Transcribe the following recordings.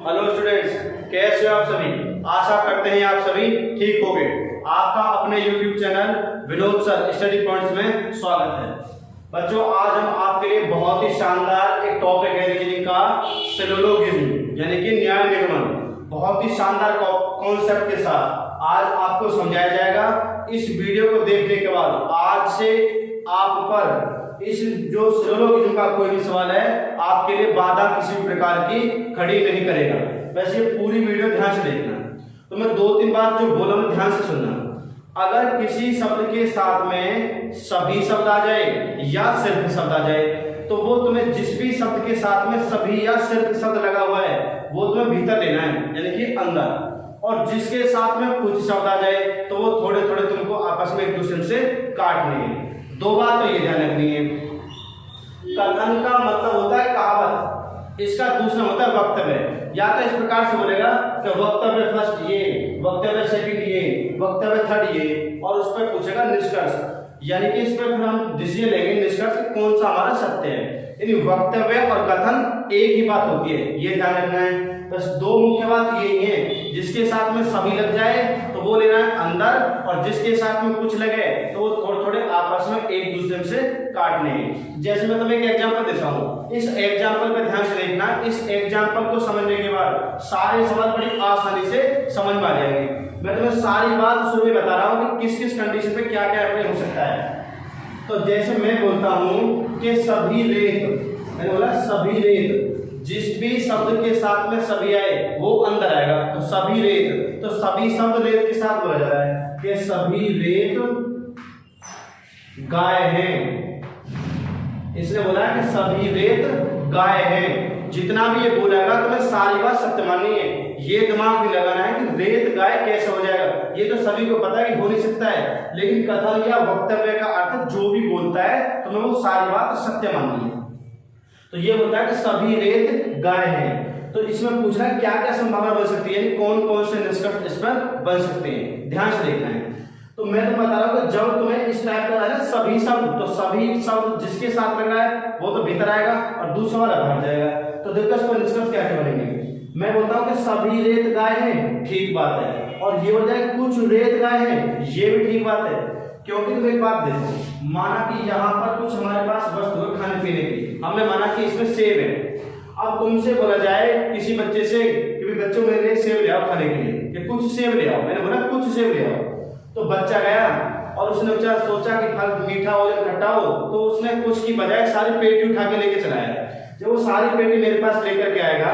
Hello students, कैसे हो आप सभी। आशा करते हैं आप सभी ठीक होंगे। आपका अपने YouTube channel Vinod sir study points में स्वागत है। बच्चों, आज हम आपके लिए बहुत ही शानदार एक टॉपिक है रीजनिंग का, सिलोलोगिज्म यानी कि न्याय निर्गमन। बहुत ही शानदार कॉन्सेप्ट के साथ आज आपको समझाया जाएगा। इस वीडियो को देखने के बाद आज से आप पर इस जो सिलोलोगिज्म का कोई भी सवाल है आपके लिए बाधा किसी भी प्रकार की खड़ी नहीं करेगा। वैसे पूरी वीडियो ध्यान से देखना। तो मैं 2-3 बात जो बोला मैं ध्यान से सुनना। अगर किसी शब्द के साथ में सभी शब्द आ जाए या सिर्फ शब्द आ जाए तो वो तुम्हें जिस भी शब्द के साथ में सभी या सिर्फ शब्द लगा हुआ है वो तुम्हें भीतर लेना है यानी कि अंदर, और जिसके साथ में कुछ शब्द आ जाए तो वो थोड़े थोड़े तुमको आपस में एक दूसरे से काटने हैं। 2 बात तो ये ध्यान रखनी है। कथन का मतलब होता है कहावत, इसका दूसरा होता है वक्तव्य। या तो इस प्रकार से बोलेगा कि वक्तव्य फर्स्ट ये, वक्तव्य सेकंड ये, वक्तव्य थर्ड ये, और उस पर पूछेगा निष्कर्ष, यानी कि इस पर फिर हम डिसीजन लेंगे निष्कर्ष कौन सा हमारा सत्य है। यानी वक्तव्य और कथन एक ही बात होती है, ये ध्यान रखना है। बस 2 मुख्य बात यही है, जिसके साथ में सभी लग जाए तो वो लेना है अंदर, और जिसके साथ में कुछ लगे तो वो थोड़े थोड़े आपस में एक दूसरे से काटने हैं। जैसे मैं तुम्हें एक एग्जांपल देता हूँ, इस एग्जांपल पे ध्यान से देखना। इस एग्जांपल को समझने के बाद सारे सवाल बड़ी आसानी से समझ में आ जाएंगे। मैं तुम्हें सारी बात शुरू में बता रहा हूँ कि किस किस कंडीशन पे क्या क्या अप्लाई हो सकता है। तो जैसे मैं बोलता हूँ कि सभी रेत, मैंने बोला सभी रेत, जिस भी शब्द के साथ में सभी आए वो अंदर आएगा। तो सभी रेत, तो सभी शब्द रेत के साथ बोला जा रहा है कि सभी रेत गाय हैं। इसने बोला है कि सभी रेत गाय हैं। जितना भी ये बोलेगा तो मैं सारी बात सत्य माननी है। ये दिमाग में लगाना है कि रेत गाय कैसे हो जाएगा, ये तो सभी को पता है कि हो नहीं सकता है, लेकिन कथन या वक्तव्य का अर्थ जो भी बोलता है तो मैं वो सारी बात सत्य माननी है। तो ये बोलता है कि सभी रेत गाय हैं। तो इसमें पूछ रहा है क्या क्या संभावना बन सकती है, यानी कौन कौन से निष्कर्ष इस पर बन सकते हैं। ध्यान से देखना है। तो मैं तो बता रहा हूँ कि जब तुम्हें इस टाइप का है ना सभी शब्द, तो सभी शब्द जिसके साथ लग रहा है वो तो भीतर आएगा और दूसरा वाला बाहर जाएगा। तो देखो इस पर निष्कर्ष क्या क्या बनेंगे। मैं बोलता हूँ कि सभी रेत गाय हैं, ठीक बात है, और ये बोल जाए कुछ रेत गाय हैं, ये भी ठीक बात है। क्योंकि तुम एक बात देखो, माना कि यहाँ पर कुछ हमारे पास वस्तु है खाने पीने की, हमने माना कि इसमें सेब है। अब तुमसे बोला जाए किसी बच्चे से कि बच्चों मेरे लिए सेब ले आओ खाने के लिए, कि कुछ सेब ले आओ, मैंने बोला कुछ सेब ले आओ। तो बच्चा गया और उसने सोचा कि फल मीठा हो या खट्टा हो, तो उसने कुछ की बजाय सारी पेटी उठा के लेके चला आया। जब वो सारी पेटी मेरे पास लेकर के आएगा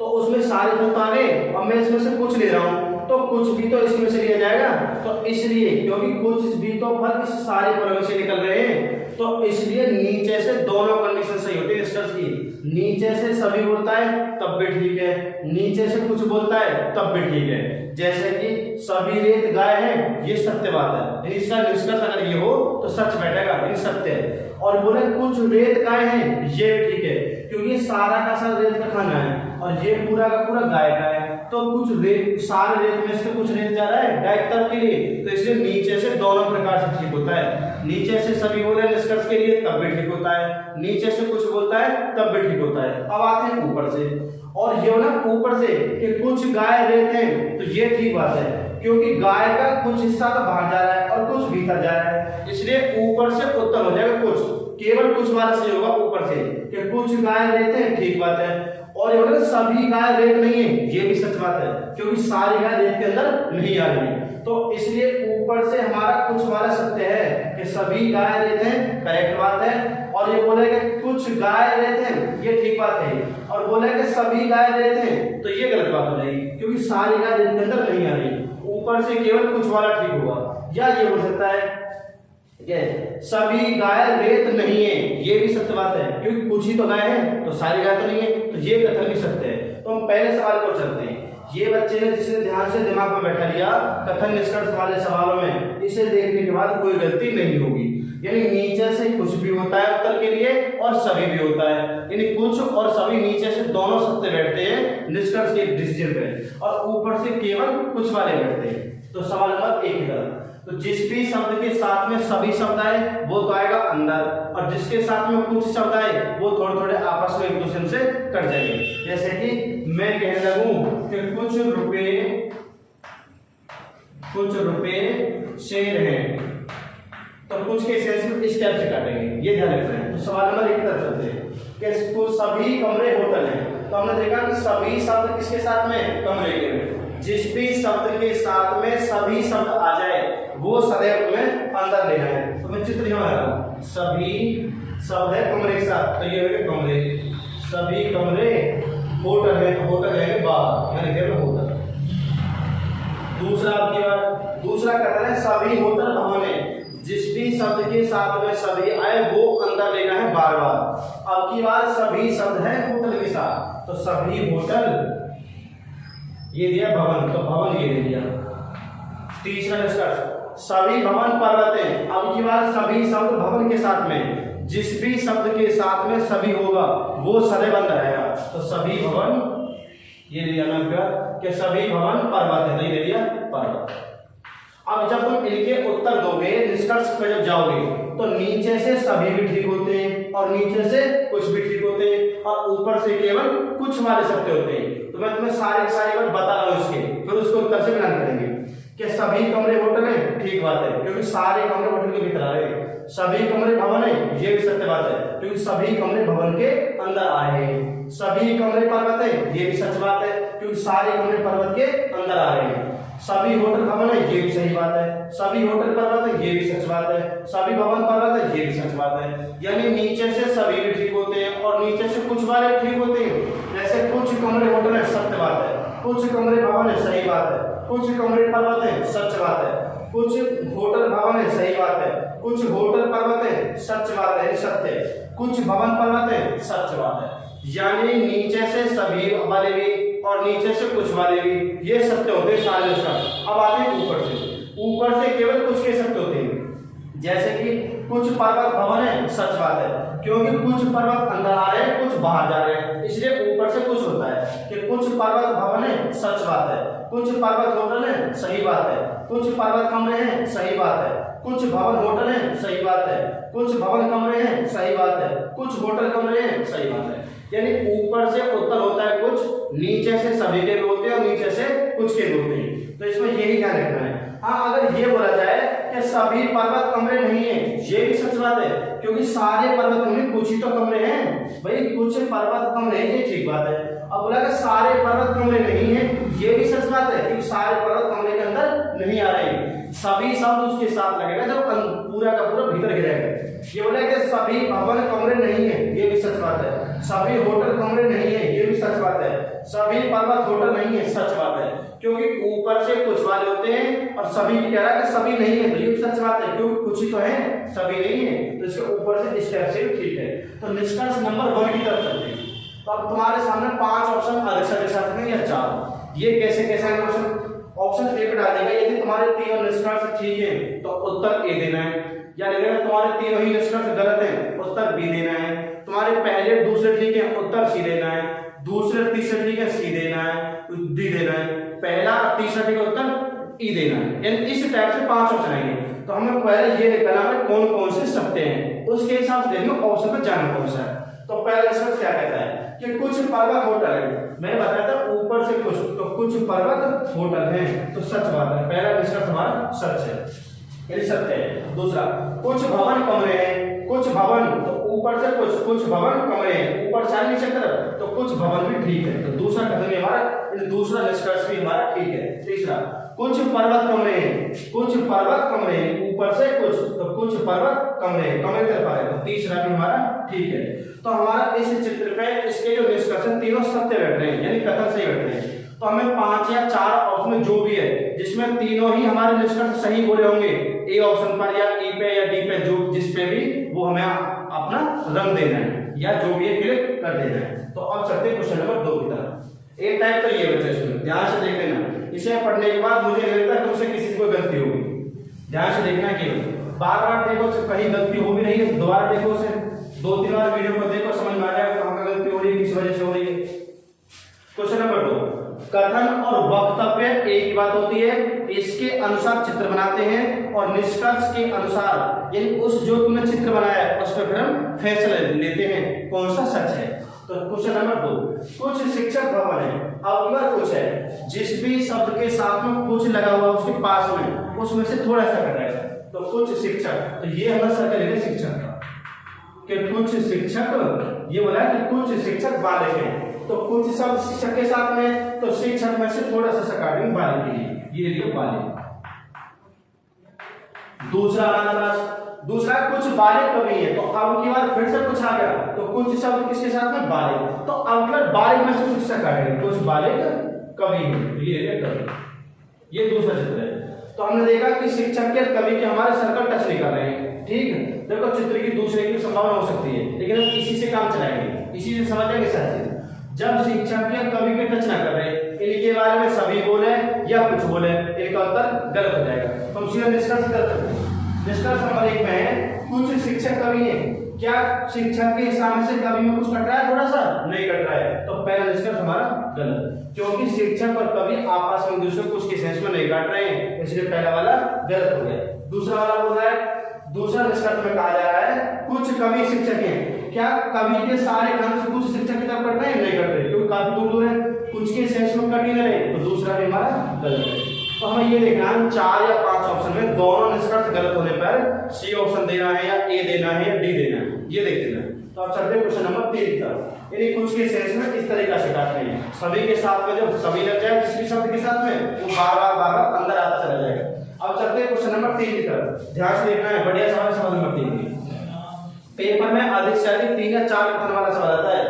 तो उसमें सारे फल तो आ गए और मैं इसमें से कुछ ले रहा हूँ, तो कुछ भी तो इसमें से लिया जाएगा। तो इसलिए क्योंकि कुछ भी तो फल इस सारे फलों से निकल रहे हैं, तो इसलिए नीचे से दोनों कंडीशन सही होती है निष्कर्ष की। नीचे से सभी बोलता है तब भी ठीक है, नीचे से कुछ बोलता है तब भी ठीक है। जैसे कि सभी रेत गाय है, ये सत्य बात है, इसका निष्कर्ष अगर ये हो तो सच बैठेगा, ये सत्य है। और बोले कुछ रेत गाय है, ये ठीक है, क्योंकि सारा का सारा रेत का खाना है और ये पूरा का पूरा गाय का है। तो कुछ रेत, सारे रेत में से कुछ रेत जा रहा है गाय की तरफ के लिए, तो इसलिए नीचे से दोनों प्रकार से ठीक होता है। नीचे से सभी बोले निष्कर्ष के लिए तब भी ठीक होता है, नीचे से कुछ बोलता है तब भी ठीक होता है। अब आते हैं ऊपर से, और ये ना ऊपर से कि कुछ गाय रेत हैं, तो ये ठीक बात है, क्योंकि गाय का कुछ हिस्सा तो बाहर जा रहा है और कुछ भीतर जा रहा है, इसलिए ऊपर से उत्तर हो जाएगा कुछ, केवल कुछ वाला सही होगा ऊपर से कि कुछ गाय रेत हैं, ठीक बात है। और ये सभी गाय रेत नहीं है, ये भी सच बात है, क्योंकि सारी गाय रेत के अंदर नहीं आ रही है। तो इसलिए ऊपर से हमारा कुछ वाला सत्य है कि सभी गाय रेत हैं, करेक्ट बात है। और ये बोले कि कुछ गाय रेत हैं, ये ठीक बात है। और बोले कि सभी गाय रेत हैं, तो ये गलत बात हो जाएगी, क्योंकि सारी गाय रेत के अंदर नहीं आ रही। ऊपर से केवल कुछ वाला ठीक होगा। या ये हो सकता है सभी गाय रेत नहीं है, ये भी सत्य बात है, क्योंकि कुछ ही तो गाय है, तो सारी गाय तो नहीं है, तो ये कथन भी सत्य है। तो हम पहले सवाल को चलते हैं। ये बच्चे ने जिसने ध्यान से दिमाग में बैठा लिया कथन निष्कर्ष वाले सवालों में, इसे देखने के बाद कोई गलती नहीं होगी। यानी नीचे से कुछ भी होता है उत्तर के लिए और सभी भी होता है, यानी कुछ और सभी नीचे से दोनों सत्य बैठते हैं निष्कर्ष के डिसीजन पे, और ऊपर से केवल कुछ वाले बैठते हैं। तो सवाल नंबर 1 की तरफ, तो जिस भी शब्द के साथ में सभी शब्द आए वो तो आएगा अंदर, और जिसके साथ में कुछ शब्द आए वो थोड़े थोड़े आपस में एक दूसरे से कट जाएंगे। जैसे कि मैं कहने लगूं कि कुछ रुपए शेर हैं, तो कुछ के सेंस में इस टाइप से काटेंगे, ये ध्यान रखना है। तो सवाल नंबर 1 की तरफ चलते हैं कि कुछ सभी कमरे होटल हैं, तो हमने देखा कि सभी शब्द किसके साथ में, कमरे के। जिस भी शब्द के साथ में सभी शब्द आ जाए वो सदैव तुम्हें अंदर लेना है। तो मैं चित्र यहाँ आ रहा हूं, सभी शब्द है कमरे के साथ, तो ये है कमरे, सभी कमरे होटल है, तो होटल है बाहर, यानी कि होटल। दूसरा आपकी बात, दूसरा कहता है सभी होटल भवन है, जिस भी शब्द के साथ में सभी आए वो अंदर लेना है बार बार। अब की बात सभी शब्द है होटल के साथ, तो सभी होटल ये दिया भवन, तो भवन ये दे दिया। तीसरा निष्कर्ष, सभी भवन पर्वत हैं। अब की बात सभी शब्द भवन के साथ में, जिस भी शब्द के साथ में सभी होगा वो सदैव अंदर रहेगा, तो सभी भवन ये दिया ना कि सभी भवन पर्वत है, नहीं दे दिया पर्वत। अब जब तुम इनके उत्तर दोगे, निष्कर्ष पे जब जाओगे, तो नीचे से सभी भी ठीक होते हैं और नीचे से कुछ भी ठीक होते हैं और ऊपर से केवल कुछ वाले शब्द होते हैं। तो मैं तुम्हें सारी बात बता रहा हूँ इसके, फिर उसको उत्तर से मिलान करेंगे कि सभी कमरे होटल है, ठीक बात है क्योंकि सारे कमरे होटल के भीतर आ रहे हैं। सभी कमरे भवन है, ये भी सत्य बात है क्योंकि सभी कमरे भवन के अंदर आए हैं। सभी कमरे पर्वत है, ये भी सच बात है क्योंकि सारे कमरे पर्वत के अंदर आ रहे हैं। सभी होटल भवन है, ये भी सही बात है। सभी होटल पर्वत है, ये भी सच बात है। सभी भवन पर्वत है, ये भी सच बात है। यानी नीचे से सभी भी ठीक होते हैं और नीचे से कुछ वाले ठीक होते हैं। जैसे कुछ कमरे होटल है, सत्य बात है। कुछ कमरे भवन है, सही बात है। कुछ कमरे पर्वत है, सच बात है। कुछ होटल भवन है, सही बात है। कुछ होटल पर्वत है, सच बात है, सत्य है। कुछ भवन पर्वत है, सच बात है। यानी नीचे से सभी वाले भी और नीचे से कुछ वाले भी, ये सत्य होते हैं सारे शब्द। अब आते हैं ऊपर से केवल कुछ के सत्य होते हैं। जैसे कि कुछ पर्वत भवन है, सच बात है क्योंकि कुछ पर्वत अंदर आ रहे हैं, कुछ बाहर जा रहे हैं, इसलिए ऊपर से कुछ होता है कि कुछ पर्वत भवन है, सच बात है। कुछ पर्वत होटल है, सही बात है। कुछ पर्वत कमरे हैं, सही बात है। कुछ भवन होटल है, सही बात है। कुछ भवन कमरे हैं, सही बात है। कुछ होटल कमरे हैं, सही बात है। यानी ऊपर से उत्तर होता है कुछ, नीचे से सभी के भी होते हैं और नीचे से कुछ के भी होते हैं। तो इसमें यही ध्यान रखना है। हाँ, अगर ये बोला जाए कि सभी पर्वत कमरे नहीं है, ये भी सच बात है क्योंकि सारे पर्वत में कुछ ही तो कमरे हैं। भाई कुछ पर्वत कमरे हैं, ये ठीक बात है। अब बोला कि सारे पर्वत कमरे नहीं है, ये भी सच बात है क्योंकि सारे पर्वत कमरे के अंदर नहीं आ रहे हैं। सभी शब्द उसके साथ लगेगा जब पूरा का पूरा भीतर गिरेगा। ये बोला कि सभी भवन कमरे नहीं है, ये भी सच बात है। सभी होटल कमरे नहीं है, ये भी सच बात है। सभी पर्वत होटल नहीं है, सच बात है क्योंकि ऊपर से कुछ वाले होते हैं और सभी कह रहा है कि सभी नहीं है, तो ये सच बात है क्योंकि कुछ ही तो है, सभी नहीं है। तो इसके ऊपर से स्टेप से भी ठीक है। तो निष्कर्ष नंबर 1 की तरफ चलते हैं। तो अब तुम्हारे सामने 5 ऑप्शन अलग से सकते या 4। ये कैसे आएंगे ऑप्शन ए पे डाल देंगे। यदि तुम्हारे तीनों निष्कर्ष ठीक है तो उत्तर ए देना है, या अगर तुम्हारे तीनों ही निष्कर्ष गलत हैं उत्तर बी देना है। तुम्हारे पहले दूसरे ठीक है उत्तर सी देना है। दूसरे तीसरे ठीक है सी देना है, डी देना है। पहला तीसरा ठीक है उत्तर ई देना है। यानी इस टाइप से 5 ऑप्शन आएंगे। तो हमें पहले ये निकालना है कौन कौन से सत्य हैं, उसके हिसाब से देखिए ऑप्शन पे जाना कौन सा है। तो पहला निष्कर्ष क्या कहता है कि कुछ पर्वत होटल है। मैंने बताया था ऊपर से कुछ, तो कुछ पर्वत होटल है, तो सच बात है। पहला निष्कर्ष हमारा सच है, यानी सत्य है। दूसरा, कुछ भवन कमरे हैं। कुछ भवन, तो ऊपर से कुछ भवन कमरे हैं, ऊपर से नीचे तरफ, तो कुछ भवन भी ठीक है। तो दूसरा कथन हमारा, दूसरा निष्कर्ष भी हमारा ठीक है। तीसरा, कुछ पर्वत कमरे हैं। कुछ पर्वत कमरे हैं, ऊपर से कुछ, तो कुछ पर्वत कमरे कमरे तरफ आ रहे, तो तीसरा भी हमारा ठीक है। तो हमारा इस चित्र पे इसके जो निष्कर्ष तीनों सत्य बैठ रहे हैं, यानी कथन सही बैठ रहे हैं। तो हमें 5 या 4 ऑप्शन जो भी है जिसमें तीनों ही हमारे निष्कर्ष सही बोले होंगे, ए ऑप्शन पर या ई पे या डी पे, जो जिस पे भी, वो हमें अपना रंग देना है या जो भी है क्लिक कर देना है। तो अब चलते हैं क्वेश्चन नंबर 2 की तरफ। ए टाइप तो ये बच्चे इसमें ध्यान से देख लेना। इसे पढ़ने के बाद मुझे लगता है तुमसे किसी को गलती होगी, ध्यान से देखना कि बार-बार देखो, कहीं गलती हो भी रही है दोबारा देखो, उसे 2-3 बार वीडियो को देखो, समझ में आ जाएगा कहां गलती हो रही है, किस वजह से हो रही है। क्वेश्चन नंबर 2, कथन और वक्तव्य एक ही बात होती है, इसके अनुसार चित्र बनाते हैं और निष्कर्ष के अनुसार यानी उस जो तुमने चित्र बनाया है उस पर फिर हम फैसला लेते हैं कौन सा सच है। तो क्वेश्चन नंबर 2, कुछ शिक्षक भवन है, अब अगर कुछ है जिस भी शब्द के साथ में कुछ लगा हुआ उसके पास में उसमें से थोड़ा सा कटाएगा, तो कुछ शिक्षक, तो ये हमारा सर्कल है शिक्षक का कि कुछ शिक्षक, ये बोला कि कुछ शिक्षक बालक हैं, तो कुछ शब्द शिक्षक के साथ में, तो शिक्षक में से थोड़ा सा काटेंगे बालक के लिए, ये लियो बालक। दूसरा कुछ बालक कवि है, तो अब की बार फिर से कुछ आ गया, तो कुछ शब्द किसके साथ में बालक, तो अब की बार बालक में से कुछ सा काटेंगे, कुछ बालक कवि है, तो ये लियो कवि। ये दूसरा चित्र है। तो हमने देखा कि शिक्षक के कवि के हमारे सर्कल टच नहीं कर रहे हैं, ठीक है। देखो चित्र की दूसरे की संभावना हो सकती है, लेकिन हम इसी से काम चलाएंगे, इसी से समझेंगे सारी चीज। जब शिक्षक या कवि के टच ना कर रहे, इनके बारे में सभी बोले या कुछ बोले, इनका उत्तर गलत हो जाएगा। हम सीधा निष्कर्ष कर सकते हैं। निष्कर्ष नंबर 1 में है कुछ शिक्षक कवि है, क्या शिक्षक के सामने से कवि में कुछ कट रहा है, थोड़ा सा नहीं कट रहा है, तो पहला निष्कर्ष हमारा गलत, क्योंकि शिक्षक और कवि आपस में दूसरे कुछ के सेंस में नहीं काट रहे हैं, इसलिए पहला वाला गलत हो गया। दूसरा वाला बोल रहा है, दूसरा निष्कर्ष में कहा जा रहा है कुछ कवि शिक्षक हैं, क्या कवि के सारे काम से कुछ शिक्षक की तरफ कट रहे हैं, नहीं कट रहे, क्योंकि काफी दूर दूर है, कुछ के सेंस में कट ही नहीं रहे, तो दूसरा भी हमारा गलत है। तो हमें ये देखना है 4 या 5 ऑप्शन में दोनों निष्कर्ष गलत होने पर सी ऑप्शन देना है या ए देना है या डी देना है, ये देख लेना। तो अब चलते हैं क्वेश्चन नंबर 3 की तरफ। यानी कुछ के सेंस में इस तरीके से काटते हैं, सभी के साथ में जब सभी लग जाए किसी शब्द के साथ में वो बार बार अंदर आता चला जाएगा। अब चलते हैं क्वेश्चन नंबर 3 की तरफ, ध्यान से देखना है, बढ़िया सवाल। सवाल नंबर 3 की पेपर में अधिक से अधिक 3 या 4 कथन वाला सवाल आता है,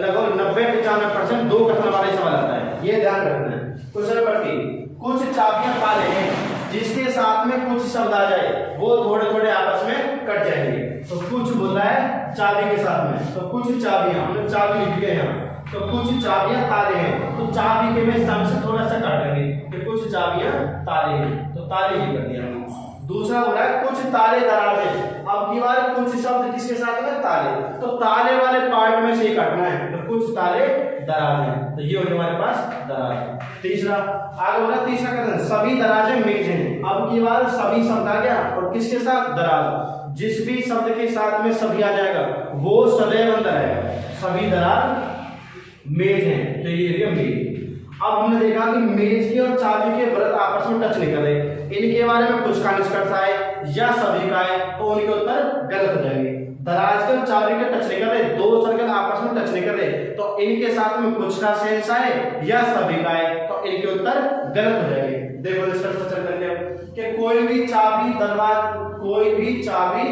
लगभग 90-95% 2 कथन वाला सवाल आता है, ये ध्यान रखना है। क्वेश्चन नंबर 3, कुछ चाबियां पाले हैं जिसके साथ में कुछ शब्द आ जाए वो थोड़े थोड़े आपस में कट जाएंगे, तो कुछ बोल रहा है चाबी के साथ में, तो कुछ चाबियां, हमने चाबी लिख दिए यहाँ, तो कुछ चाबियां ताले हैं, तो चाबी के में सामने से थोड़ा सा काटेंगे कि कुछ चाबियां ताले हैं, तो ताले ही कर दिया हमने। दूसरा बोला है कुछ ताले दराज है, अब की बार कुछ शब्द किसके साथ में ताले, तो ताले वाले पार्ट में से ही काटना है, तो कुछ ताले दराज है, तो ये हो गया हमारे पास दराज। तीसरा आगे बोला, तीसरा कथन सभी दराजें मेज हैं, अब की बार सभी शब्द आ गया और किसके साथ दराज, जिस भी शब्द के साथ में सभी आ जाएगा वो सदैव अंदर है, सभी दराज मेज हैं, तो ये मेज। अब हमने देखा कि मेज की और चाबी के व्रत आपस में टच नहीं कर रहे, इनके बारे में कुछ का निष्कर्ष आए या सभी का आए तो उनके उत्तर गलत हो जाएंगे। दराज के और चाबी के टच नहीं कर रहे, 2 सर्कल आपस में टच नहीं कर रहे, तो इनके साथ में कुछ का सेंस आए या सभी का आए तो इनके उत्तर गलत हो जाएंगे। देखो निष्कर्ष पर चल करके कि कोई भी चाबी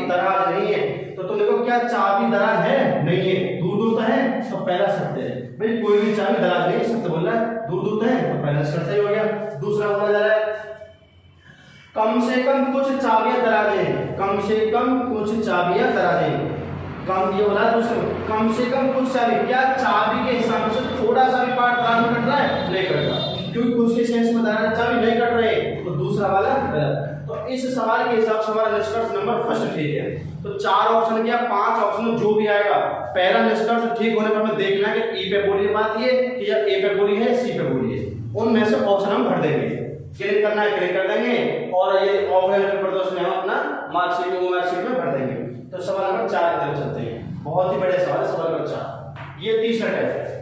दराज नहीं है, तो तुम देखो क्या चाबी दराज है, नहीं है, दूर दूर तो है, तो पहला सत्य है भाई, कोई भी चाबी दराज नहीं, सत्य बोल रहा है, दूर दूर तो है, तो पहला सही हो गया। दूसरा बोला जा रहा है कम से कम कुछ चाबियां दराज हैं, कम से कम कुछ चाबियां दराज हैं, कम ये बोला दूसरा, कम से कम कुछ चाबी, क्या चाबी के हिसाब से थोड़ा सा भी पार्ट दराज में कट रहा है, नहीं कट रहा, क्योंकि कुछ के सेंस में दराज चाबी नहीं कट रहे, तो दूसरा वाला गलत। तो इस सवाल के हिसाब से हमारा निष्कर्ष नंबर फर्स्ट ठीक है। तो 4 ऑप्शन क्या 5 ऑप्शन जो भी आएगा, पहला निष्कर्ष ठीक होने पर हमें देखना है कि ई पे बोली बात ये कि या ए पे बोली है सी पे बोली है, उनमें से ऑप्शन हम भर देंगे, क्लिक करना है क्लिक कर देंगे, और ये ऑफलाइन पेपर तो उसमें हम अपना मार्कशीट में भर देंगे। तो सवाल नंबर 4 की तरफ चलते हैं, बहुत ही बड़े सवाल है सवाल नंबर 4, ये तीसरा टाइप है।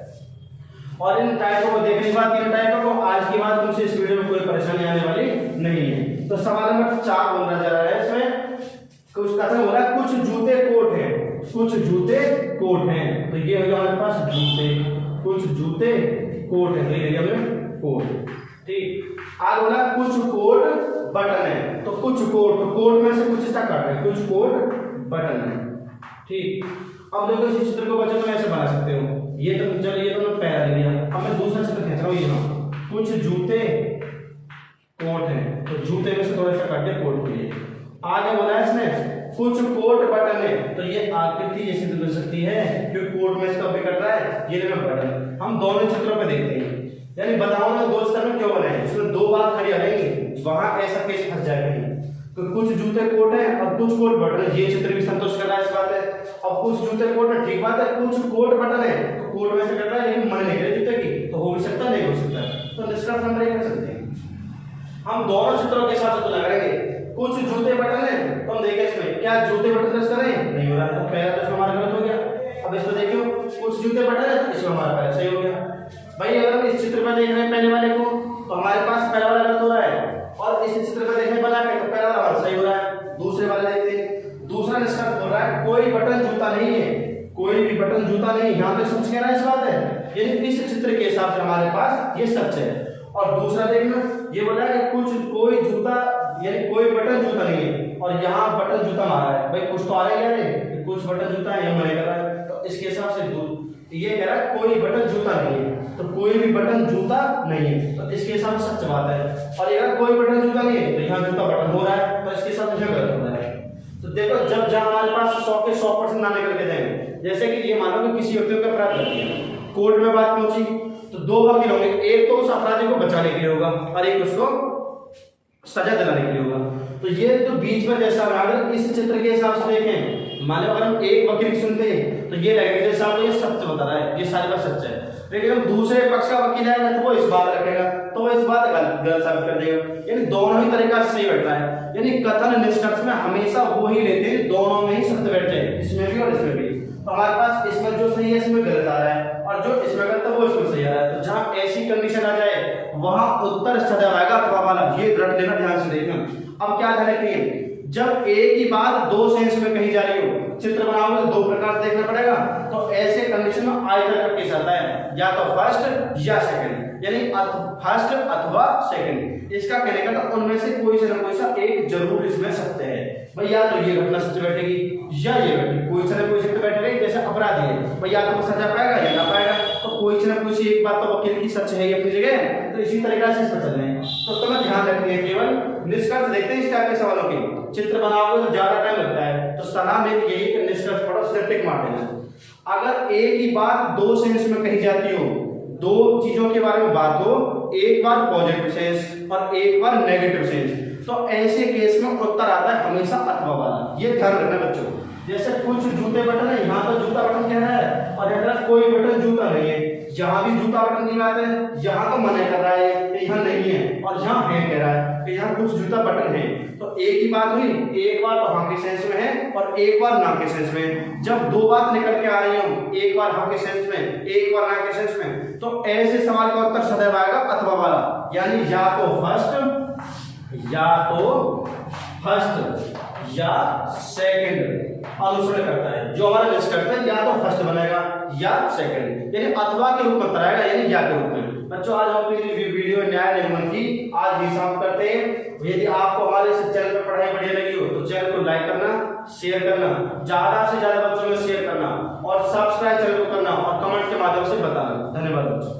और इन टाइपों को देखने के बाद 3 टाइपों को आज के बाद तुमसे इस वीडियो में कोई परेशानी आने वाली नहीं है। तो सवाल नंबर 4 बोलना जा रहा है, इसमें कुछ कथन हो रहा है कुछ जूते कोट हैं, कुछ जूते कोट हैं, तो ये हो गया हमारे पास जूते, कुछ जूते कोट है, तो ये हमने कोट, ठीक। आगे बोला कुछ कोट बटन है, तो कुछ कोट, तो कोट में से कुछ हिस्सा काट रहे हैं, कुछ कोट बटन है, ठीक। अब देखो इस चित्र को बच्चों तुम ऐसे बना सकते हो, ये तो चलो ये तो मैं पहला ले लिया, अब मैं दूसरा चित्र खींच रहा हूँ, ये कुछ जूते कोट हैं, तो जूते में से थोड़ा सा काट दिया कोट के लिए। आगे बोला है इसने कुछ कोट बटन है, तो ये आकृति ऐसी बन सकती है क्योंकि कोट में इसका भी कट रहा है, ये बटन। हम दोनों चित्रों पे देखते हैं, यानी बताओ ना 2 स्तर में क्यों बने हैं, इसमें 2 बात खड़ी आ रहेंगी, वहां ऐसा केस फंस जाएगा नहीं। तो कुछ जूते कोट है और कुछ कोट बटन है, ये चित्र भी संतुष्ट कर रहा है इस बात है। अब कुछ जूते कोट है, ठीक बात है, कुछ कोट बटन है, तो कोट में से कट रहा है लेकिन मन नहीं करे जूते की, तो हो भी सकता नहीं हो सकता, तो निष्कर्ष नंबर 1 में चलते हैं। हम दोनों चित्रों के हिसाब से तुलना करेंगे। कुछ जूते बटन है तो हम देखें इसमें क्या जूते बटन प्रेस कर रहे हैं, नहीं हो रहा है, तो पहला तो इसमें हमारा गलत हो गया। अब इसमें देखियो कुछ जूते बटन है तो इसमें हमारा पहले सही हो गया। भाई अगर हम इस चित्र में देख रहे हैं पहले वाले को तो हमारे पास पहला वाला गलत हो रहा है, और इस चित्र में देखें बना के तो पहला वाला सही हो रहा है। दूसरे वाले देखते हैं, दूसरा निष्कर्ष हो रहा है कोई बटन जूता नहीं है, कोई भी बटन जूता नहीं। यहाँ पे सच कह रहा है इस बात है, यानी इस चित्र के हिसाब से हमारे पास ये सच है। और दूसरा देखना ये बोला है कि कुछ कोई जूता यानी कोई बटन जूता नहीं है, और यहाँ बटन जूता मारा है। भाई कुछ तो आ रहा है, कुछ बटन जूता है, ये मना कर रहा है, तो इसके हिसाब से ये कह रहा है कोई बटन जूता नहीं है, तो कोई भी बटन जूता नहीं है, तो इसके हिसाब से सच बात है। और अगर कोई बटन जूता नहीं है तो यहाँ जूता बटन हो रहा है, तो इसके हिसाब से गलत हो रहा है। तो देखो जब जहाँ हमारे पास 100 के 100% ना निकल के जाएंगे, जैसे कि ये मानो कि किसी व्यक्ति को अपराध कर दिया, कोर्ट में बात पहुंची तो 2 वकील होंगे, एक तो उस अपराधी को बचाने के लिए होगा और एक उसको सजा दिलाने के लिए होगा। तो ये तो बीच में जैसा अगर इस चित्र के हिसाब से देखें, मान लो अगर हम एक वकील सुनते हैं तो ये लगेगा जैसा ये सत्य बता रहा है, ये सारी बात सच है। लेकिन हम दूसरे पक्ष का वकील आएगा तो वो इस बात रखेगा, तो वो इस बात गलत साबित कर देगा। यानी दोनों ही तरीका से सही बैठ रहा है, यानी कथन निष्कर्ष में हमेशा वो ही लेते हैं, दोनों में ही सत्य बैठ जाए, इसमें भी और इसमें भी। तो हमारे पास इसमें जो सही है इसमें गलत आ रहा है, और जो इसमें गलत है वो इसमें सही आ रहा है। तो जहां ऐसी कंडीशन आ जाए वहां उत्तर सदैव आएगा अथवा वाला, ये रट लेना, ध्यान से देखना। अब क्या ध्यान रखिए, जब एक ही बात 2 सेंस में कही जा रही हो, चित्र बनाओगे तो 2 प्रकार से देखना पड़ेगा। तो ऐसे कंडीशन में आइदर का केस आता है, या तो फर्स्ट या सेकंड, यानी फर्स्ट अथवा सेकंड। इसका कहने का तो उनमें से कोई से ना कोई सा एक जरूर इसमें सत्य है। भाई या तो ये घटना सच बैठेगी या ये बैठेगी, कोई से ना कोई सत्य बैठेगा। जैसे अपराधी है, भाई या तो वो सजा पाएगा या ना पाएगा, तो कोई से ना कोई एक बात तो वकील की सच है अपनी जगह। तो इसी तरीके से इस पर चल रहे हैं। तो तुम्हें ध्यान रखनी है, केवल निष्कर्ष देखते हैं इस टाइप के सवालों के। चित्र बनाओगे तो ज्यादा टाइम लगता है, तो सलाह मेरी यही कि निष्कर्ष पढ़ो, सिर्फ टिक मार देना। अगर एक ही बात 2 सेंस में कही जाती हो, 2 चीजों के बारे में बात हो, एक बार पॉजिटिव सेंस और एक बार नेगेटिव सेंस, तो ऐसे केस में उत्तर आता है हमेशा अथवा वाला। ये ध्यान रखना बच्चों। जैसे कुछ जूते बटन है, यहाँ तो जूता बटन कह रहा है, और यहाँ कोई बटन जूता नहीं है। जहां भी जूता बटन की बात है, यहाँ तो मना कर रहा है कि यहाँ नहीं है, और यहाँ है कह रहा है कि यहाँ कुछ जूता बटन है। तो एक ही बात हुई, एक बार तो हाँ के सेंस में है और एक बार ना के सेंस में। जब 2 बात निकल के आ रही हो, एक बार हाँ के सेंस में, एक बार ना के सेंस में, तो ऐसे सवाल का उत्तर सदैव आएगा अथवा वाला, यानी या तो फर्स्ट या सेकंड अनुसरण करता है। जो हमारा निष्कर्ष है या तो फर्स्ट बनेगा या सेकंड, यानी अथवा के रूप में उत्तर आएगा, यानी या के रूप में। बच्चों आज हम अपनी वीडियो न्याय निगमन की आज ही समाप्त करते हैं। यदि आपको हमारे इस चैनल पर पढ़ाई बढ़िया लगी हो तो चैनल को लाइक करना, शेयर करना, ज्यादा से ज्यादा बच्चों में शेयर करना, और सब्सक्राइब चैनल को करना, और कमेंट के माध्यम से बताना। धन्यवाद बच्चों।